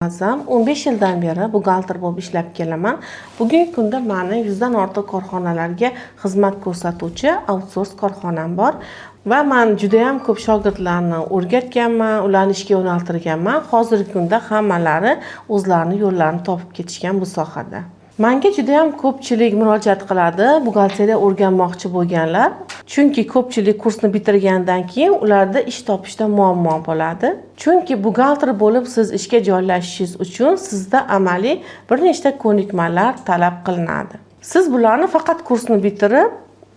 Azam 15 yildan beri buxgalter bo'lib ishlab kelaman. Bugungi kunda meni 100 dan ortiq korxonalarga xizmat ko'rsatuvchi outsource korxonam bor va men juda ham ko'p shogirdlarni o'rgatganman, ularni ishga yo'naltirganman. Hozirgi kunda hammalari o'zlarining yo'llarini topib ketishgan bu sohada. Menga juda ham ko'pchilik murojaat qiladi, buxgalteriya o'rganmoqchi bo'lganlar. Chunki ko'pchilik kursni bitirgandan keyin ularda ish topishda muammo bo'ladi. Chunki buxgalter bo'lib siz ishga joylashishingiz uchun sizda amaliy bir nechta ko'nikmalar talab qilinadi. Siz bularni faqat kursni bitirib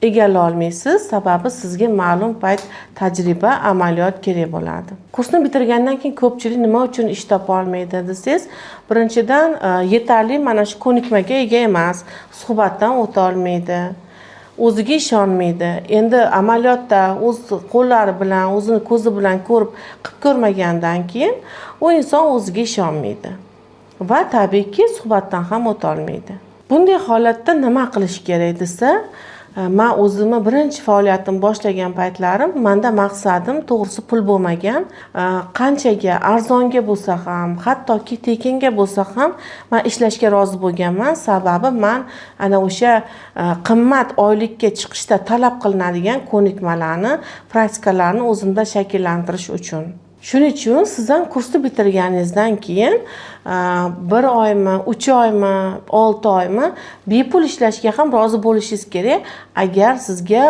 egallay olmaysiz, sababi sizga ma'lum payt tajriba, amaliyot kerak bo'ladi. Kursni bitirgandan keyin ko'pchilik nima uchun ish topa olmaydi desangiz, birinchidan yetarli mana shu ko'nikmaga ega emas, suhbatdan o'ta olmaydi, o'ziga ishonmaydi. Endi amaliyotda o'z qo'llari bilan, o'zini ko'zi bilan ko'rib, qilib ko'rmagandan keyin u inson o'ziga ishonmaydi va tabiiyki suhbatdan ham o'ta olmaydi. Bunday holatda nima qilish kerak desa, men o'zimni birinchi faoliyatim boshlagan paytlarim menda maqsadim to'g'risi pul bo'lmagan. Qanchaga arzonga bo'lsa ham, hattoki tekinga bo'lsa ham men ishlashga rozi bo'lganman. Sababi men ana o'sha qimmat oylikka chiqishda talab qilinadigan ko'nikmalarni, praktikalarni o'zimda shakllantirish uchun. Shuning uchun siz ham kursni bitirganingizdan keyin 1 oymi, 3 oymi, 6 oymi bepul ishlashga ham rozi bo'lishingiz kerak, agar sizga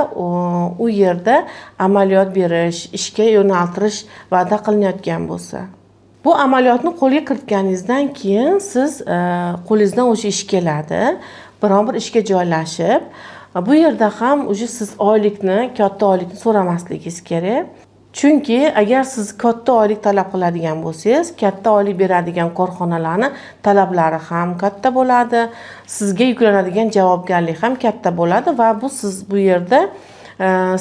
u yerda amaliyot berish, ishga yo'naltirish va'da qilinayotgan bo'lsa. Bu amaliyotni qo'lga kiritganingizdan keyin siz qo'lingizdan o'sha ish keladi, biron bir ishga joylashib, bu yerda ham o'sha siz oylikni, katta oylikni so'ramasligingiz kerak. Chunki agar siz katta oylik talab qiladigan bo'lsangiz, katta oylik beradigan korxonalarni talablari ham katta bo'ladi, sizga yuklanadigan javobgarlik ham katta bo'ladi va bu siz bu yerda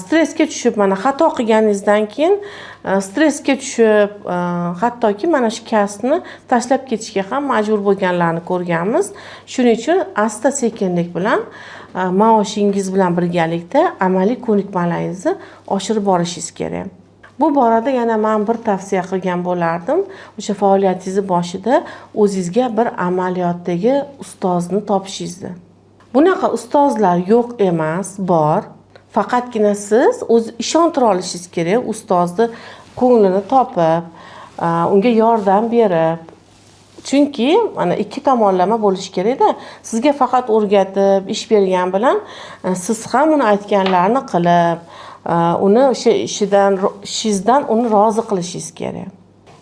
stressga tushib, mana xato qilganingizdan keyin stressga tushib, hattoki mana shu kasbni tashlab ketishga ham majbur bo'lganlarni ko'rganmiz. Shuning uchun asta-sekinlik bilan maoshingiz bilan birgalikda amaliy ko'nikmalaringizni oshirib borishingiz kerak. Bu borada yana men bir tavsiya qilgan bo'lardim. O'sha faoliyatingiz boshida o'zingizga bir amaliyotdagi ustozni topishingizni. Bunaqa ustozlar yo'q emas, bor. Faqatgina siz o'z ishontira olishingiz kerak, ustozni ko'nglini topib, unga yordam berib. Chunki mana ikki tomonlama bo'lishi kerak-da. Sizga faqat o'rgatib, ish bergan bilan siz ham uni aytganlarini qilib, uni o'sha ishingizdan uni rozi qilishingiz kerak.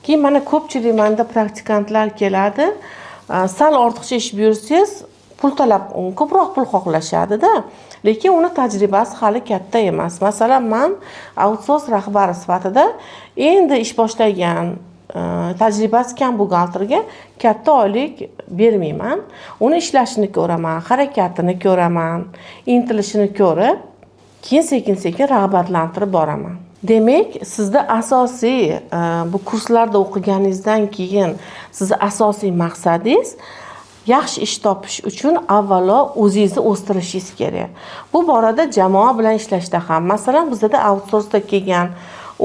Keyin mana ko'pchilik menda praktikantlar keladi, sal ortiqcha ish buyursangiz, pul talab, ko'proq pul xohlashadi-da. Lekin uni tajribasi hali katta emas. Masalan, men outsource rahbari sifatida endi ish boshlagan tajribasi kam buxgalterga katta oylik bermayman. Uni ishlashini ko'raman, harakatini ko'raman, intilishini ko'rib, keyin sekin-sekin rag'batlantirib boraman. Demak, sizda asosiy bu kurslarda o'qiganingizdan keyin sizning asosiy maqsadingiz yaxshi ish topish uchun avvalo o'zingizni o'stirishingiz kerak. Bu borada jamoa bilan ishlashda ham, masalan, bizda outsource'da kelgan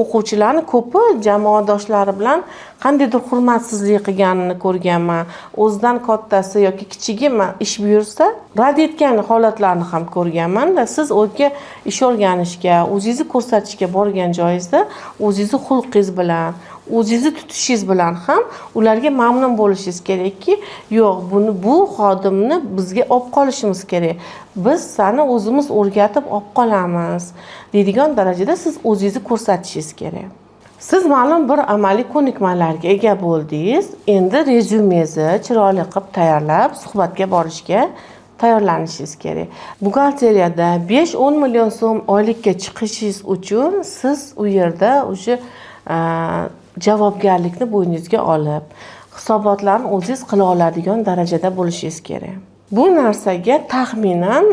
o'quvchilarni ko'pi jamoadoshlari bilan qandaydir hurmatsizlik qilganini ko'rganman. O'zidan kattasi yoki kichigi ish buyursa, rad etgan holatlarni ham ko'rganman-da. Siz o'zga ish o'rganishga, o'zingizni ko'rsatishga borgan joyingizda o'zingizni xulqingiz bilan, o'zingizni tutishingiz bilan ham ularga mamnun bo'lishingiz kerakki, yo'q, bu xodimni bizga olib qolishimiz kerak. Biz seni o'zimiz o'rgatib olib qolamiz deydigan darajada siz o'zingizni ko'rsatishingiz kerak. Siz ma'lum bir amaliy ko'nikmalarga ega bo'ldingiz. Endi rezyumengizni chiroyli qilib tayyorlab, suhbatga borishga tayyorlanishingiz kerak. Buxgalteriyada 5-10 million so'm oylikka chiqishingiz uchun siz u yerda o'sha javobgarlikni bo'yningizga olib, hisobotlarni o'zingiz qila oladigan darajada bo'lishingiz kerak. Bu narsaga taxminan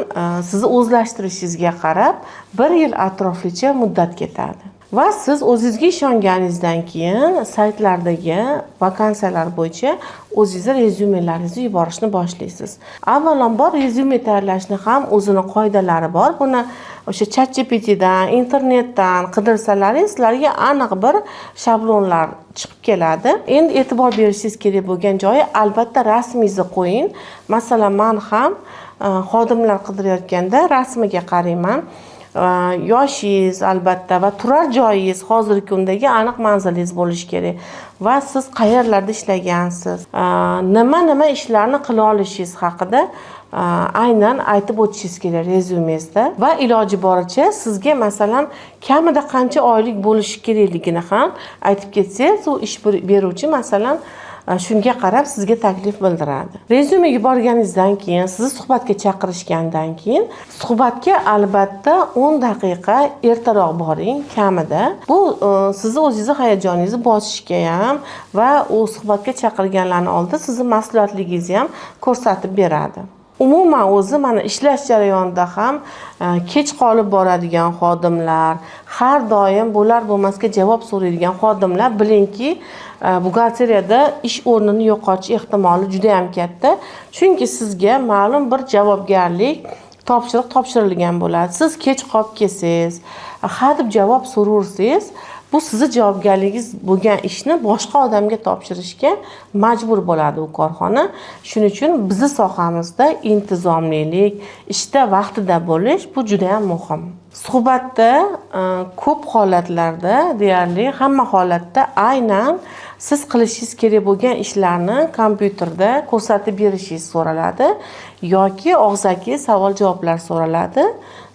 sizni o'zlashtirishingizga qarab 1 yil atroflicha muddat ketadi. va siz o'zingizga ishonganingizdan keyin saytlardagi vakansiyalar bo'yicha o'zingizni rezyumelaringizni yuborishni boshlaysiz. Avvalambor rezyume tayyorlashni ham o'zini qoidalari bor. Buni o'sha ChatGPTdan, internetdan qidirsalaringiz sizlarga aniq bir shablonlar chiqib keladi. Endi e'tibor berishingiz kerak bo'lgan joyi albatta rasmingizni qo'ying. Masalan, men ham xodimlar qidirayotganda rasmiga qarayman. Yoshingiz albatta va turar joyingiz hozirgi kundagi aniq manzilingiz bo'lishi kerak va siz qayerlarda ishlagansiz, nima ishlarni qila olishingiz haqida aynan aytib o'tishingiz kerak rezyumengizda va iloji boricha sizga masalan kamida qancha oylik bo'lishi kerakligini ham aytib ketsangiz, u ish beruvchi masalan shunga qarab sizga taklif bildiradi. Rezyume yuborganingizdan keyin, sizni suhbatga chaqirishgandan keyin suhbatga albatta 10 daqiqa ertaroq boring kamida. Bu sizni o'zingizni hayajoningizni bosishga ham va u suhbatga chaqirganlarning oldida sizni mas'uliyatligingizni ham ko'rsatib beradi. Umuman o'zi mana ishlash jarayonida ham kech qolib boradigan xodimlar, har doim bo'lar bo'lmasga javob so'raydigan xodimlar bilingki, buxgalteriyada ish o'rnini yo'qotish ehtimoli juda ham katta. Chunki sizga ma'lum bir javobgarlik, topshiriq topshirilgan bo'ladi. Siz kech qolib kelsangiz, hadeb javob so'rursiz, bu sizni javobgarligingiz bo'lgan ishni boshqa odamga topshirishga majbur bo'ladi u korxona. Shuning uchun bizning sohamizda intizomlilik, ishda vaqtida bo'lish bu juda ham muhim. Suhbatda ko'p holatlarda, deyarli hamma holatda aynan siz qilishingiz kerak bo'lgan ishlarni kompyuterda ko'rsatib berishingiz so'raladi yoki og'zaki savol-javoblar so'raladi.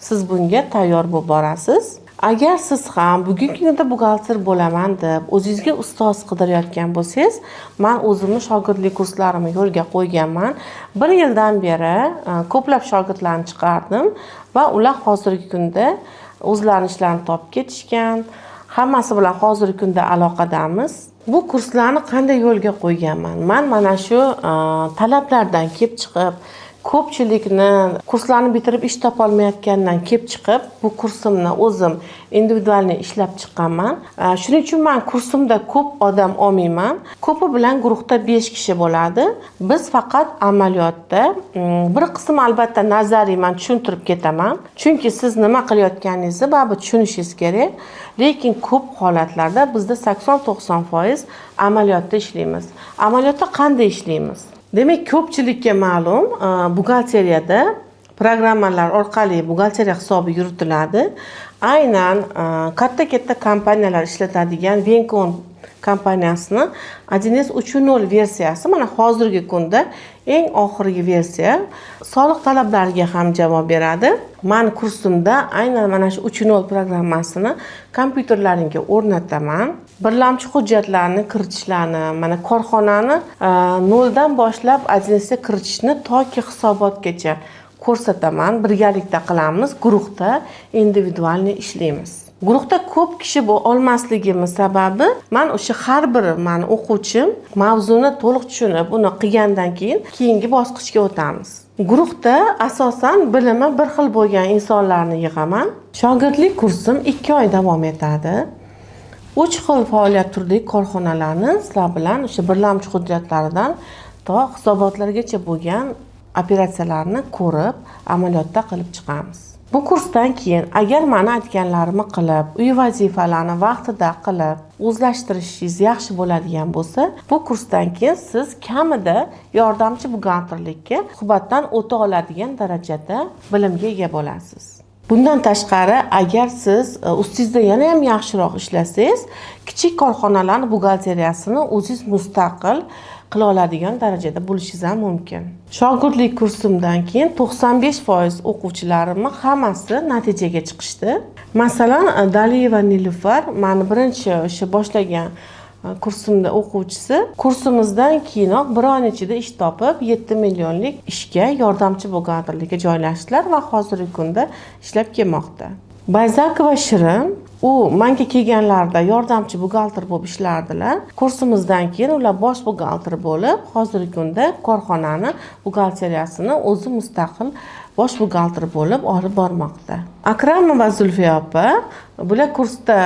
Siz bunga tayyor bo'lib borasiz. Agar siz ham bugungi kunda buxgalter bo'laman deb o'zingizga ustoz qidirayotgan bo'lsangiz, men o'zimni shogirdlik kurslarimni yo'lga qo'yganman. 1 yildan beri ko'plab shogirdlarni chiqardim va ular hozirgi kunda o'zlarining ishlarini topib ketishgan. Hammasi bilan hozirgi kunda aloqadamiz. Bu kurslarni qanday yo'lga qo'yganman? Men mana shu talablardan kelib chiqib, ko'pchilikni kurslarni bitirib ish topa olmayotgandan kelib chiqib, bu kursimni o'zim individualni ishlab chiqqanman. Shuning uchun men kursimda ko'p odam olmayman. Ko'pi bilan guruhda 5 kishi bo'ladi. Biz faqat amaliyotda bir qism albatta nazariy men tushuntirib ketaman. Chunki siz nima qilayotganingizni baribir tushunishingiz kerak. Lekin ko'p holatlarda bizda 80-90% amaliyotda ishlaymiz. Amaliyotda qanday ishlaymiz? Demak, ko'pchilikka ma'lum, buxgalteriyada programmalar orqali buxgalteriya hisobi yuritiladi. Aynan katta kompaniyalar ishlatadigan Vencon kompaniyasini 1.3.0 versiyasi mana hozirgi kunda eng oxirgi versiya soliq talablariga ham javob beradi. Men kursimda aynan mana shu 3.0 programmasini kompyuterlaringga o'rnataman. Birlamchi hujjatlarni kiritishlarni, mana korxonani noldan boshlab 1.ga kiritishni toki hisobotgacha ko'rsataman. Birgalikda qilamiz, guruhda individualni ishlaymiz. Guruhda ko'p kishi olmasligimiz sababi, men o'sha har bir meni o'quvchim mavzuni to'liq tushunib, uni qilgandan keyin keyingi bosqichga o'tamiz. Guruhda asosan bilimi bir xil bo'lgan insonlarni yig'aman. Shogirdlik kursim 2 oy davom etadi. 3 xil faoliyat turidagi korxonalarni sizlar bilan o'sha birlamchi hujjatlaridan to hisobotlargacha bo'lgan operatsiyalarni ko'rib, amaliyotda qilib chiqamiz. Bu kursdan keyin agar meni aytganlarimni qilib, uy vazifalarini vaqtida qilib, o'zlashtirishingiz yaxshi bo'ladigan bo'lsa, bu kursdan keyin siz kamida yordamchi buxgalterlikka suhbatdan o'ta oladigan darajada bilimga ega bo'lasiz. Bundan tashqari, agar siz ustingizda yana ham yaxshiroq ishlasangiz, kichik korxonalarning buxgalteriyasini o'zingiz mustaqil qila oladigan darajada bo'lishingiz ham mumkin. Shogirdlik kursimdan keyin 95% o'quvchilarimning hammasi natijaga chiqishdi. Masalan, Daliyeva Nilufar, meni birinchi o'sha boshlagan kursimda o'quvchisi, kursimizdan keyinoq bir oy ichida ish topib 7 millionlik ishga yordamchi buxgalterlikka joylashdilar va hozirgi kunda ishlab kelmoqda. Bayzakova Shirin, u menga kelganlarida yordamchi buxgalter bo'lib ishlardilar. Kursimizdan keyin ular bosh buxgalter bo'lib, hozirgi kunda korxonani buxgalteriyasini o'zi mustaqil bosh buxgalter bo'lib olib bormoqda. Akramova Zulfiya opa, bular kursda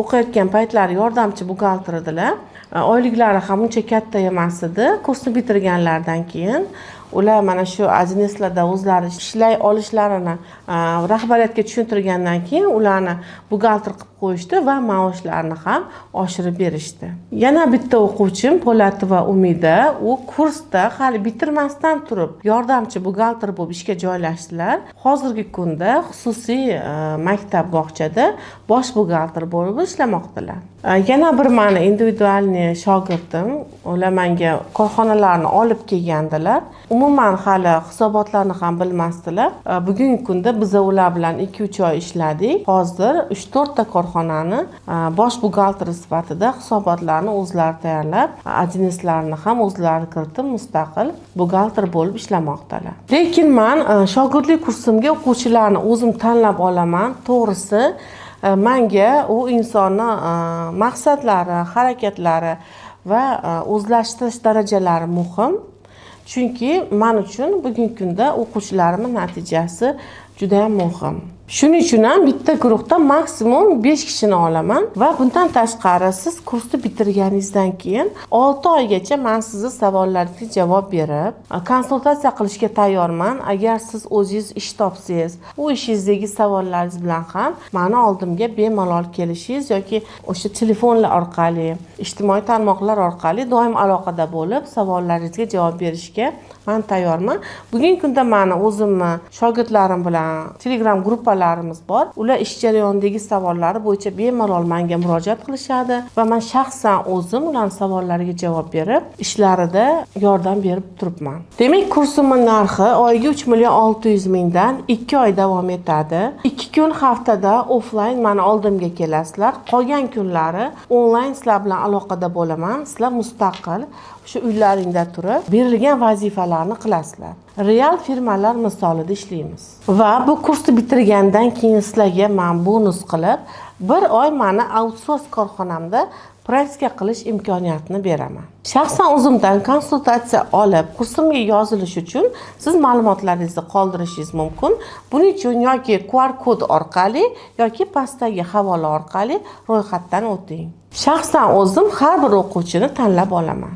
o'qiyotgan paytlari yordamchi buxgalter edilar. Oyliklari ham uncha katta emas edi. Kursni bitirganlaridan keyin ular mana shu ajneslarda o'zlari ishlay olishlarini rahbariyatga tushuntirgandan keyin ularni buxgalter qilib qo'yishdi va maoshlarini ham oshirib berishdi. Yana bitta o'quvchim Po'latova Umida, u kursda hali bitirmasdan turib yordamchi buxgalter bo'lib ishga joylashdilar. Hozirgi kunda xususiy maktab bog'chada bosh buxgalter bo'lib ishlamoqdalar. Yana bir meni individualniy shogirdim, ular menga korxonalarni olib kelgandilar. Umuman hali hisobotlarni ham bilmasdilar. Bugungi kunda biz ular bilan 2-3 oy ishladik. Hozir 3-4 ta korxonani bosh buxgalter sifatida hisobotlarni o'zlari tayyorlab, ajneslarni ham o'zlari kiritib mustaqil buxgalter bo'lib ishlamoqdalar. Lekin men shogirdlik kursimga o'quvchilarni o'zim tanlab olaman. To'g'risi, menga u insonni maqsadlari, harakatlari va o'zlashtirish darajalari muhim. Chunki men uchun bugungi kunda o'quvchilarimning natijasi juda ham muhim. Shuning uchun ham bitta guruhda maksimum 5 kishini olaman va bundan tashqari siz kursni bitirganingizdan keyin 6 oygacha men sizning savollaringizga javob berib, konsultatsiya qilishga tayyorman. Agar siz o'zingiz ish topsangiz, u ishingizdagi savollaringiz bilan ham meni oldimga bemalol kelishingiz yoki o'sha telefonlar orqali, ijtimoiy tarmoqlar orqali doim aloqada bo'lib, savollaringizga javob berishga men tayyorman. Bugungi kunda meni o'zimni shogirdlarim bilan Telegram gruppalarimiz bor. Ular ish jarayonidagi savollari bo'yicha bemalol menga murojaat qilishadi va men shaxsan o'zim ularning savollariga javob berib, ishlarida yordam berib turibman. Demak, kursimning narxi oyiga 3.600.000 dan 2 oy davom etadi. 2 kun haftada offline meni oldimga kelasizlar. Qolgan kunlari onlayn sizlar bilan aloqada bo'laman. Sizlar mustaqil shu uylaringda turib berilgan vazifalarni qilasizlar. Real firmalar misolida ishlaymiz. Va bu kursni bitirgandan keyin sizlarga men bonus qilib 1 oy meni outsource korxonamda praktika qilish imkoniyatini beraman. Shaxsan o'zimdan konsultatsiya olib, kursimga yozilish uchun siz ma'lumotlaringizni qoldirishingiz mumkin. Buning uchun yoki QR kod orqali yoki pastdagi havola orqali ro'yxatdan o'ting. Shaxsan o'zim har bir o'quvchini tanlab olaman.